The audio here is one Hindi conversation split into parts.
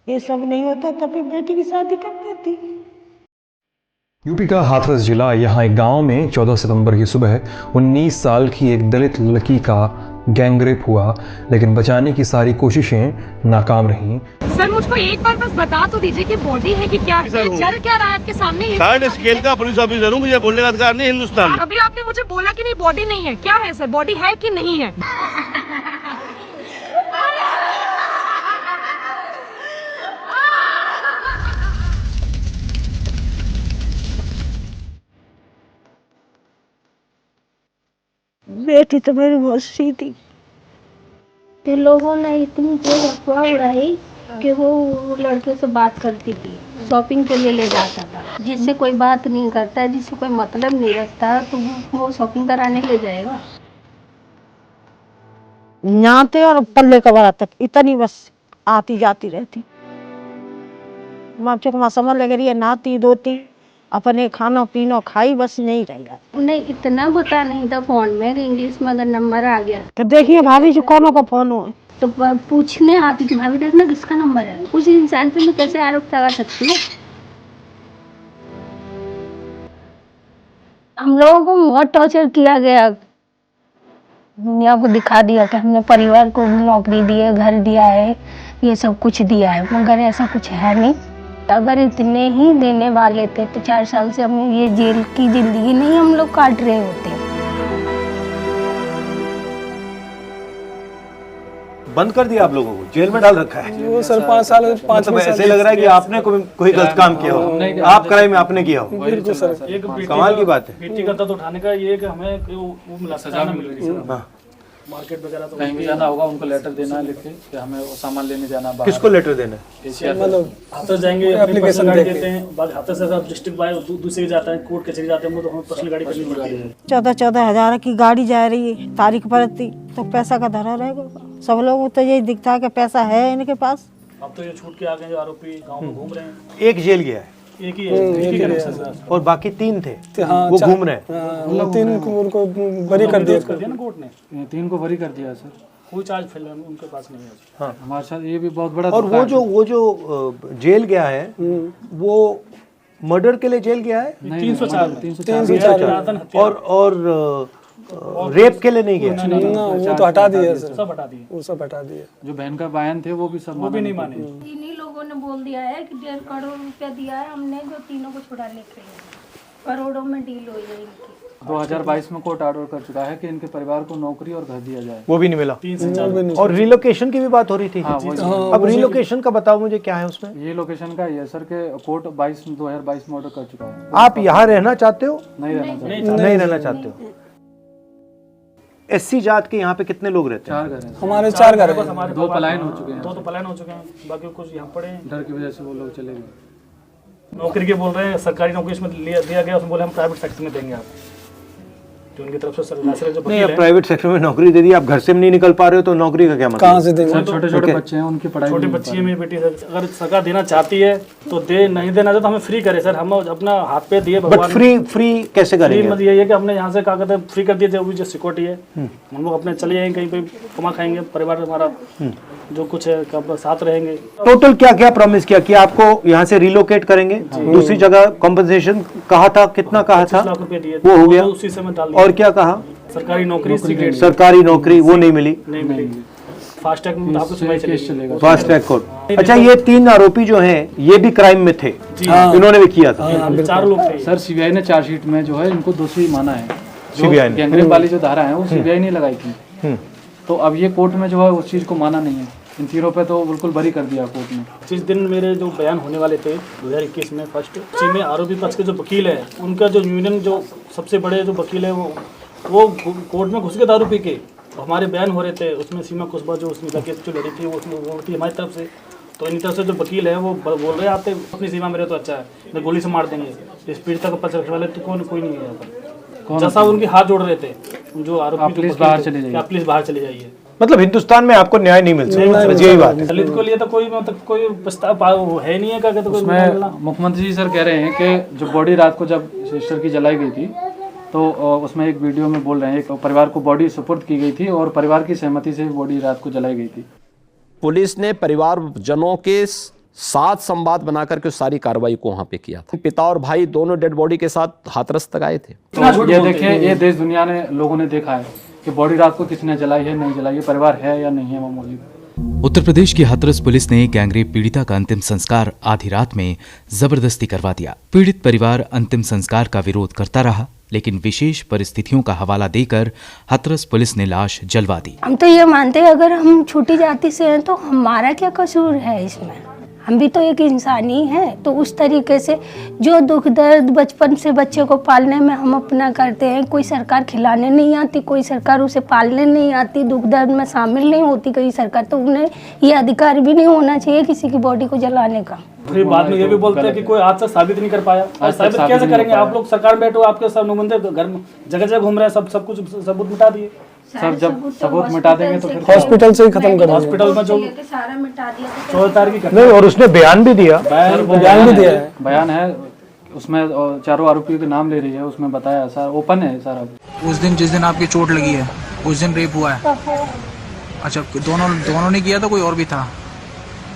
ये सब नहीं होता तो फिर बेटी की शादी कर देती। यूपी का हाथरस जिला, यहाँ एक गांव में 14 सितंबर की सुबह 19 साल की एक दलित लड़की का गैंगरेप हुआ, लेकिन बचाने की सारी कोशिशें नाकाम रहीं। सर मुझको एक बार बस बता तो दीजिए कि बॉडी है कि क्या चल क्या रहा है आपके सामने? थर्ड स्केल का पुलिस ऑफिसर हूँ, मुझे बोलने का अधिकार नहीं हिंदुस्तान में। अभी आपने मुझे बोला कि नहीं बॉडी नहीं है, क्या है सर? बॉडी है कि नहीं है? बेटी तो मेरी बहुत सी थी। तो लोगों ने इतनी तेज अफवाह उड़ाई कि वो लड़के से बात करती थी, शॉपिंग के लिए ले जाता था। जिससे कोई बात नहीं करता, जिससे कोई मतलब नहीं रखता, तो वो शॉपिंग कराने ले जाएगा। नाते और पल्ले कबर तक इतनी बस आती जाती रहती। माँ समझ लग रही है, नाती दोती अपने खाना पीना खाई, बस नहीं रहेगा। उन्हें इतना पता नहीं था फोन में कि इंग्लिश में अगर नंबर आ गया तो देखिए भाभी जी कौनों का फोन हो तो पूछने आती थी, भाभी देखना किसका नंबर है। उस इंसान पे मैं कैसे आरोप लगा सकती हूँ? हम लोगों को बहुत टॉर्चर किया गया। दुनिया को दिखा दिया कि हमने परिवार को नौकरी दी है, घर दिया है, ये सब कुछ दिया है, मगर ऐसा कुछ है नहीं। अगर इतने ही देने वाले थे तो 4 साल से हम ये जेल की जिंदगी नहीं हम लोग काट रहे होते। बंद कर दिया आप लोगों को, जेल में डाल रखा है। वो सर 5 साल मतलब ऐसे लग रहा है कि आपने कोई गलत काम किया हो, आप क्राइम आपने किया हो। बिल्कुल सर, कमाल की बात है। बेटी का दर्द उठाने का ये कि हमें वो मिला, सजा मिल रही है। मार्केट वगैरह तो कहीं भी जाना होगा उनको लेटर देना है लिख के कि हमें वो सामान लेने जाना है। किसको लेटर देना है? मतलब हाथरस जाएंगे, एप्लीकेशन गाड़ी देते हैं, बाद हाथरस से डिस्ट्रिक्ट बाय दूसरे जाता है, कोर्ट कचहरी जाते हैं, तो हमें पर्सनल गाड़ी करनी पड़ती है। 14,000 की गाड़ी जा रही है, तारीख पर थी तो पैसा का धरा रहेगा। सब लोगों तो यही दिखता है कि पैसा है इनके पास। अब तो ये छूट के आ गए जो आरोपी गाँव में घूम रहे हैं। एक जेल गया है, एक ही है और बाकी 3 थे, हाँ, वो घूम रहे हैं। 3 को उनको बरी कर दिया ना कोर्ट ने। 3 को बरी कर दिया सर, कोई चार्ज फिलहाल उनके पास नहीं है। हाँ, हमारे साथ ये भी बहुत बड़ा। और वो जो जेल गया है वो मर्डर के लिए जेल गया है। 304 और रेप के लिए नहीं गया। वो तो हटा दिया सर, सब हटा दिए, वो सब हटा दिया। जो बहन का बयान थे वो भी सब वो भी नहीं माने। इन्हीं लोगों ने बोल दिया है कि 1.5 करोड़ रुपया दिया है हमने, जो तीनों को छुड़ाने के लिए। करोड़ों में डील हुई है इनकी। 2022 में कोर्ट ऑर्डर कर चुका है कि इनके परिवार को नौकरी और घर दिया जाए, वो भी नहीं मिला। 3 से 4 और रिलोकेशन की भी बात हो रही थी। अब रिलोकेशन का बताओ मुझे, क्या है उसमें? ये लोकेशन का ये सर के कोर्ट 2022 में ऑर्डर कर चुका है। आप यहाँ रहना चाहते हो? नहीं रहना चाहिए। नहीं रहना चाहते हो। SC जात के यहाँ पे कितने लोग रहते हैं? 4 घर हैं हमारे 4 घर हैं। 2 पलायन हो चुके हैं, 2 तो पलायन हो चुके हैं, बाकी कुछ यहाँ पड़े हैं। डर की वजह से वो लोग चले गए। नौकरी के बोल रहे हैं, सरकारी नौकरी इसमें दिया गया, उसमें बोले हम प्राइवेट सेक्टर में देंगे आप, जो उनकी तरफ से सरकारी जो नहीं, अब प्राइवेट सेक्टर में नौकरी दे दी, आप घर से नहीं निकल पा रहे हो तो नौकरी का क्या मतलब? कहाँ से देंगे? छोटे छोटे बच्चे हैं, उनकी पढ़ाई छोटी बच्ची है मेरी बेटी। अगर सरकार देना चाहती है तो दे, नहीं देना चाहते तो हमें फ्री करे सर, हम अपना हाथ पे दिए बट भगवान। फ्री कैसे करेंगे? मतलब ये है कि हमने यहाँ से क्या कहते हैं फ्री कर दिए थे, वो जो सिक्योरिटी है हम लोग अपने चले जाएंगे, कहीं पे कमा खाएंगे, परिवार हमारा जो कुछ है कब साथ रहेंगे। टोटल क्या क्या प्रॉमिस किया कि आपको यहाँ से रिलोकेट करेंगे, दूसरी जगह कॉम्पनसेशन कहा था, कितना कहा था? 25 लाख रुपए दिए, वो हो गया, उसी से मैं डाल दिया। और क्या कहा? सरकारी नौकरी, सरकारी नौकरी वो नहीं मिली। फास्ट ट्रैक में आपको सुनाई चलेगा, फास्ट ट्रैक कोर्ट। अच्छा, ये 3 आरोपी जो हैं ये भी क्राइम में थे, इन्होंने भी किया था। 4 लोग थे सर। सीबीआई ने चार्जशीट में जो है इनको दोषी माना है। सीबीआई ने गैंगरेप वाली जो धारा है वो सीबीआई ने लगाई थी, तो अब ये कोर्ट में जो है उस चीज को माना नहीं है। इन तीनों पे तो बिल्कुल बरी कर दिया कोर्ट ने। जिस दिन मेरे जो बयान होने वाले थे 2021 में फर्स्ट, उसी में आरोपी पक्ष के जो वकील है, उनका जो यूनियन जो सबसे बड़े जो वकील है वो कोर्ट में घुस के दारू पी के हमारे बयान हो रहे थे। उसमें सीमा कुशबा जो उसमें केस जो लड़ी थी वो थी हमारी तरफ से, तो इनकी तरफ से जो वकील है वो बोल रहे आते अपनी सीमा मेरे तो अच्छा है, मैं गोली से मार देंगे, स्पीड तक पच रखने वाले तो कोई नहीं है यहाँ पर। जैसा उनके हाथ जोड़ रहे थे जो आरोपी, प्लीज बाहर चले जाइए, प्लीज बाहर चले जाइए। मतलब हिंदुस्तान में आपको न्याय नहीं मिल सकता, यही बात है। दलित को लिए तो कोई मतलब कोई प्रस्ताव है नहीं है क्या? तो उसमें मुख्यमंत्री जी सर कह रहे हैं कि जो बॉडी रात को जब सिस्टर की जलाई गई थी तो उसमें एक वीडियो में बोल रहे हैं कि परिवार को बॉडी सुपुर्द की गई थी और परिवार की सहमति से बॉडी रात को जलाई गई थी। पुलिस ने परिवारजनों के साथ संवाद बना करके उस सारी कार्रवाई को वहाँ पे किया था। पिता और भाई दोनों डेड बॉडी के साथ हाथरस तक आए थे। तो ये देखिए, ये देश दुनिया ने लोगों ने देखा है कि बॉडी रात को किसने जलाई है, नहीं जलाई है, परिवार है या नहीं है वहाँ मौजूद। उत्तर प्रदेश की हाथरस पुलिस ने गैंगरेप पीड़िता का अंतिम संस्कार आधी रात में जबरदस्ती करवा दिया। पीड़ित परिवार अंतिम संस्कार का विरोध करता रहा, लेकिन विशेष परिस्थितियों का हवाला देकर हाथरस पुलिस ने लाश जलवा दी। हम तो ये मानते हैं अगर हम छोटी जाति से हैं तो हमारा क्या कसूर है इसमें, हम भी तो एक इंसान ही हैं। तो उस तरीके से जो दुख दर्द बचपन से बच्चे को पालने में हम अपना करते हैं, कोई सरकार खिलाने नहीं आती, कोई सरकार उसे पालने नहीं आती, दुख दर्द में शामिल नहीं होती कोई सरकार, तो उन्हें ये अधिकार भी नहीं होना चाहिए किसी की बॉडी को जलाने का। फिर बाद में ये भी बोलते हैं कि कोई आज तक साबित नहीं कर पाया। आज साबित कैसे करेंगे? आप लोग सरकार में बैठे हो, आपके सब नुमाइंदे घर में जगह जगह घूम रहे हैं, सब कुछ सबूत मिटा दिए। सर जब सबूत मिटा देंगे तो फिर हॉस्पिटल से ही खत्म कर देंगे। हॉस्पिटल में जो सारा मिटा दिया 14 तारीख की नहीं, और उसने बयान भी दिया, बयान भी दिया है। बयान है उसमें, चारों आरोपियों के नाम ले रही है, उसमें बताया सर, ओपन है सारा। उस दिन जिस दिन आपकी चोट लगी है उस दिन रेप हुआ है? अच्छा, दोनों ने किया था, कोई और भी था?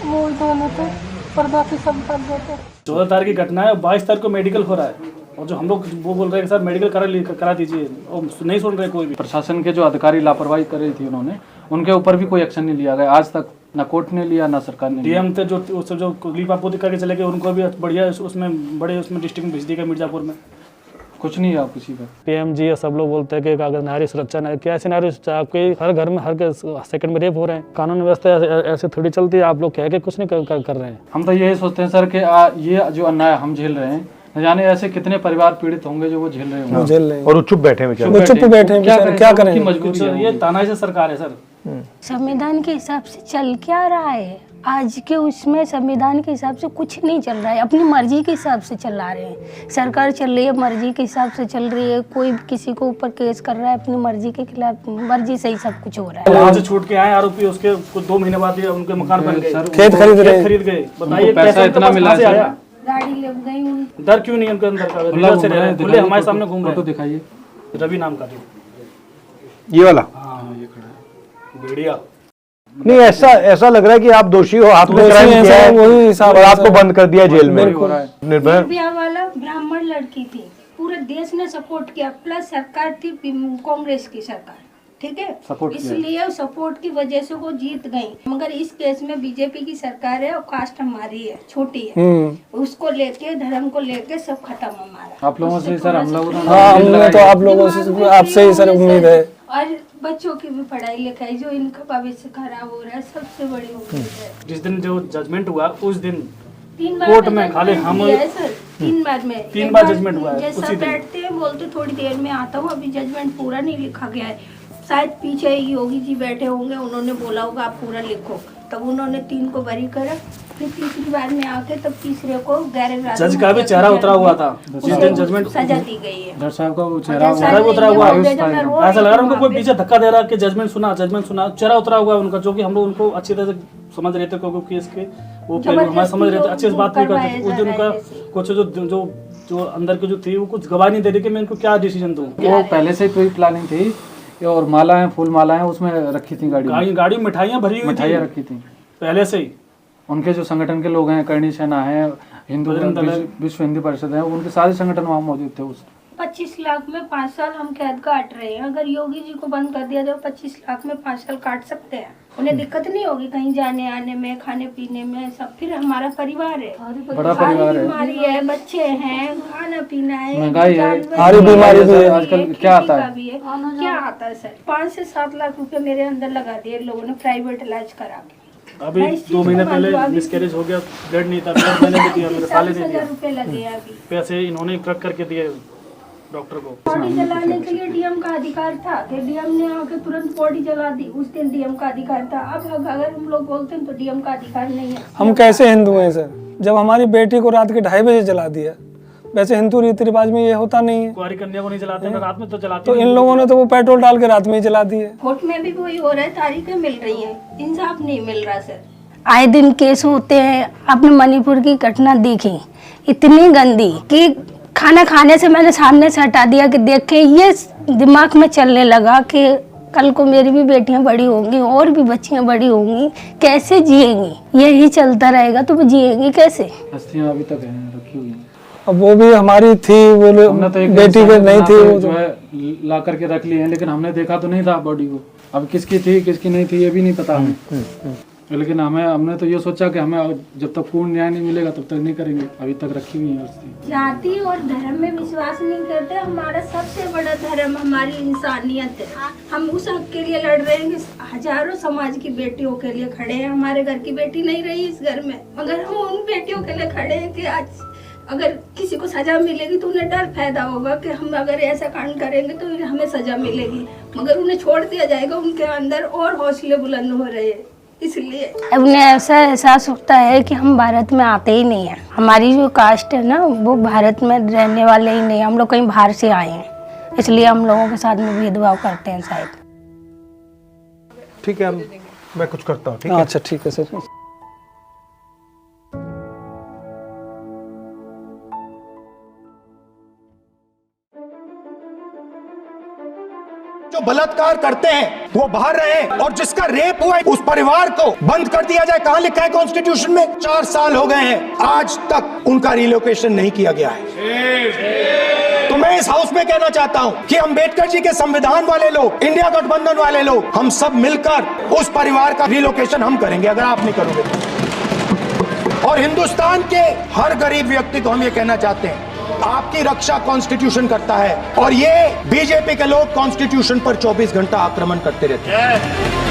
वो दोनों तो पर्दा की सब कर देते। 14 तारीख की घटना है, 22 तारीख को मेडिकल हो रहा है, और जो हम लोग वो बोल रहे हैं सर मेडिकल करा दीजिए, और नहीं सुन रहे कोई भी। प्रशासन के जो अधिकारी लापरवाही कर रही थी उन्होंने, उनके ऊपर भी कोई एक्शन नहीं लिया गया आज तक, ना कोर्ट ने लिया ना सरकार ने। डीएम थे जो लीप आपूर्ति करके चले गए, उनको भी बढ़िया उसमें बड़े उसमें डिस्ट्रिक्ट में भेज दिया मिर्जापुर में। कुछ नहीं है किसी का। पीएम जी सब लोग बोलते हैं कि अगर नारी सुरक्षा नहीं, क्या ऐसी नारी सुरक्षा? आपके हर घर में हर सेकंड में रेप हो रहे हैं। कानून व्यवस्था ऐसे थोड़ी चलती है, आप लोग कह के कुछ नहीं कर रहे हैं। हम तो यही सोचते हैं सर कि ये जो अन्याय हम झेल रहे हैं, न जाने ऐसे कितने परिवार पीड़ित होंगे जो वो झेल रहे होंगे, और वो चुप बैठे हैं, चुप बैठे हैं, क्या करें? मजबूरी है। ये तानाशाही सरकार है सर। संविधान के हिसाब से चल क्या रहा है आज के उसमें? संविधान के हिसाब से कुछ नहीं चल रहा है, अपनी मर्जी के हिसाब से चला रहे हैं। सरकार चल रही है मर्जी के हिसाब से चल रही है, कोई किसी को ऊपर केस कर रहा है अपनी मर्जी के खिलाफ, मर्जी से ही सब कुछ हो रहा है। वहाँ से छूट के आए आरोपी, उसके कुछ 2 महीने बाद उनके मकान बन गए, खेत खरीद गए। बताइए पैसा इतना मिला है, गाड़ी लग गई, डर क्यों नहीं उनके अंदर का? खुले हमारे सामने घूम रहे हैं। दिखाइए, रवि नाम का ये वाला। हाँ ये खड़ा भेड़िया। नहीं, ऐसा लग रहा है कि आप दोषी हो, आपने क्राइम किया है, वही हिसाब और आपको बंद कर दिया जेल में। निर्भया वाला ब्राह्मण लड़की थी, पूरे देश ने सपोर्ट किया, प्लस सरकार थी कांग्रेस की सरकार, ठीक है, इसलिए सपोर्ट की वजह से वो जीत गई। मगर इस केस में बीजेपी की सरकार है और कास्ट हमारी है, छोटी है, उसको लेके धर्म को लेके सब खत्म हमारा। आप लोगों से सर हम लोग, हाँ हमने तो आप लोगों से, आपसे ही सर उम्मीद है। और बच्चों की भी पढ़ाई लिखाई, जो इनका भविष्य खराब हो रहा है, सबसे बड़ी उम्मीद है। जिस दिन जो जजमेंट हुआ उस दिन 3 कोर्ट में खाली हम 3 बार में 3 बार जजमेंट हुआ है जैसा उसी दिन। बैठते हैं बोलते थोड़ी देर में आता हूँ, अभी जजमेंट पूरा नहीं लिखा गया है, शायद पीछे योगी जी बैठे होंगे, उन्होंने बोला होगा आप पूरा लिखो, तब उन्होंने 3 को बरी करा, फिर तीसरी बार में आके तब तीसरे को गैर जज का भी चेहरा उतरा हुआ था जिस दिन जजमेंट सजा दी गई है। जज साहब का वो चेहरा उतरा हुआ, ऐसा लग रहा है उनको कोई पीछे धक्का दे रहा है कि जजमेंट सुना, चेहरा उतरा हुआ है उनका, जो कि हम लोग उनको अच्छी तरह से समझ रहे थे, क्योंकि केस के वो हमारे समझ रहे थे, अच्छे से बात नहीं करते। उस दिन उनका कुछ जो अंदर की जो थी वो कुछ गवाह नहीं दे रही कि मैं इनको क्या डिसीजन दूं। वो पहले से प्री प्लानिंग थी, और मालाएं, फूल मालाएं उसमें रखी थी, गाड़ी मिठाइयाँ भरी हुई, मिठाइयाँ रखी थी पहले से ही। उनके जो संगठन के लोग हैं, करणी सेना है, हिंदू विश्व हिंदी परिषद है, उनके सारे संगठन वहाँ मौजूद थे। उस 25 लाख में 5 साल हम कैद काट रहे हैं, अगर योगी जी को बंद कर दिया तो 25 लाख में 5 साल काट सकते हैं, उन्हें दिक्कत नहीं होगी कहीं जाने आने में, खाने पीने में, सब। फिर हमारा परिवार है, बड़ा परिवार है, बीमारी है, बच्चे हैं, खाना पीना है, महंगाई है, सारी बीमारी भी है, आजकल क्या आता है, क्या आता है सर? 5 से 7 लाख रुपए मेरे अंदर लगा दिए लोगों ने प्राइवेट इलाज करा के। अभी 2 महीने पहले मिसकैरेज हो गया, ब्लड नहीं था, ब्लड मैंने भी दिया, मेरे साले ने दिया, रुपए लगे अभी पैसे इन्होंने ट्रक करके दिए डॉक्टर को। बॉडी जलाने के लिए डीएम का अधिकार था कि डीएम ने आके तुरंत बॉडी जला दी, उस दिन डीएम का अधिकार था। अब अगर हम लोग बोलते हैं तो डीएम का अधिकार नहीं है। हम कैसे हिंदू हैं सर, जब हमारी बेटी को रात के 2:30 बजे जला दिया? वैसे हिंदू रीति रिवाज में ये होता नहीं है। कुंवारी कन्या को नहीं जलाते ना, रात में तो जलाते। तो इन लोगों ने तो वो पेट्रोल डाल के रात में ही जला दिए। कोर्ट में भी वही हो रहा है, तारीखें मिल रही है, इंसाफ नहीं मिल रहा सर। आए दिन केस होते हैं। आपने मणिपुर की घटना देखी, इतनी गंदी कि खाना खाने से मैंने सामने से हटा दिया कि देखे, ये दिमाग में चलने लगा कि कल को मेरी भी बेटियां बड़ी होंगी और भी बच्चियां बड़ी होंगी, कैसे जिएंगी? यही चलता रहेगा तो वो जिएंगी कैसे? अस्थियां अभी तक हैं, रखी हुई हैं। अब वो भी हमारी थी, वो तो बेटी के नहीं थी, वो जो है ला करके रख ली है, लेकिन हमने देखा तो नहीं था बॉडी को। अब किसकी थी किसकी नहीं थी ये भी नहीं पता हमें। लेकिन हमने तो ये सोचा कि हमें जब तक पूर्ण न्याय नहीं मिलेगा तब तक नहीं करेंगे। अभी तक रखी हुई है अस्थि। जाति और धर्म में विश्वास नहीं करते। हमारा सबसे बड़ा धर्म हमारी इंसानियत है। हम उस हक के लिए लड़ रहे हैं कि हजारों समाज की बेटियों के लिए खड़े हैं। हमारे घर की बेटी नहीं रही इस घर में, मगर हम उन बेटियों के लिए खड़े हैं कि आज अगर किसी को सजा मिलेगी तो उन्हें डर पैदा होगा कि हम अगर ऐसा कांड करेंगे तो हमें सजा मिलेगी, मगर उन्हें छोड़ दिया जाएगा। उनके अंदर और हौसले बुलंद हो रहे हैं, इसलिए उन्हें ऐसा एहसास होता है कि हम भारत में आते ही नहीं हैं। हमारी जो कास्ट है ना वो भारत में रहने वाले ही नहीं, हम लोग कहीं बाहर से आए हैं, इसलिए हम लोगों के साथ में भेदभाव करते हैं शायद। ठीक है, मैं कुछ करता हूँ। ठीक है, अच्छा ठीक है सर। जो बलात्कार करते हैं वो बाहर रहे, और जिसका रेप हुआ है उस परिवार को बंद कर दिया जाए। कहां लिखा है कॉन्स्टिट्यूशन में? 4 साल हो गए हैं, आज तक उनका रिलोकेशन नहीं किया गया है। तो मैं इस हाउस में कहना चाहता हूं कि अंबेडकर जी के संविधान वाले लोग, इंडिया गठबंधन वाले लोग, हम सब मिलकर उस परिवार का रिलोकेशन हम करेंगे अगर आप नहीं करोगे तो। और हिंदुस्तान के हर गरीब व्यक्ति को हम ये कहना चाहते हैं, आपकी रक्षा कॉन्स्टिट्यूशन करता है, और ये बीजेपी के लोग कॉन्स्टिट्यूशन पर 24 घंटा आक्रमण करते रहते हैं।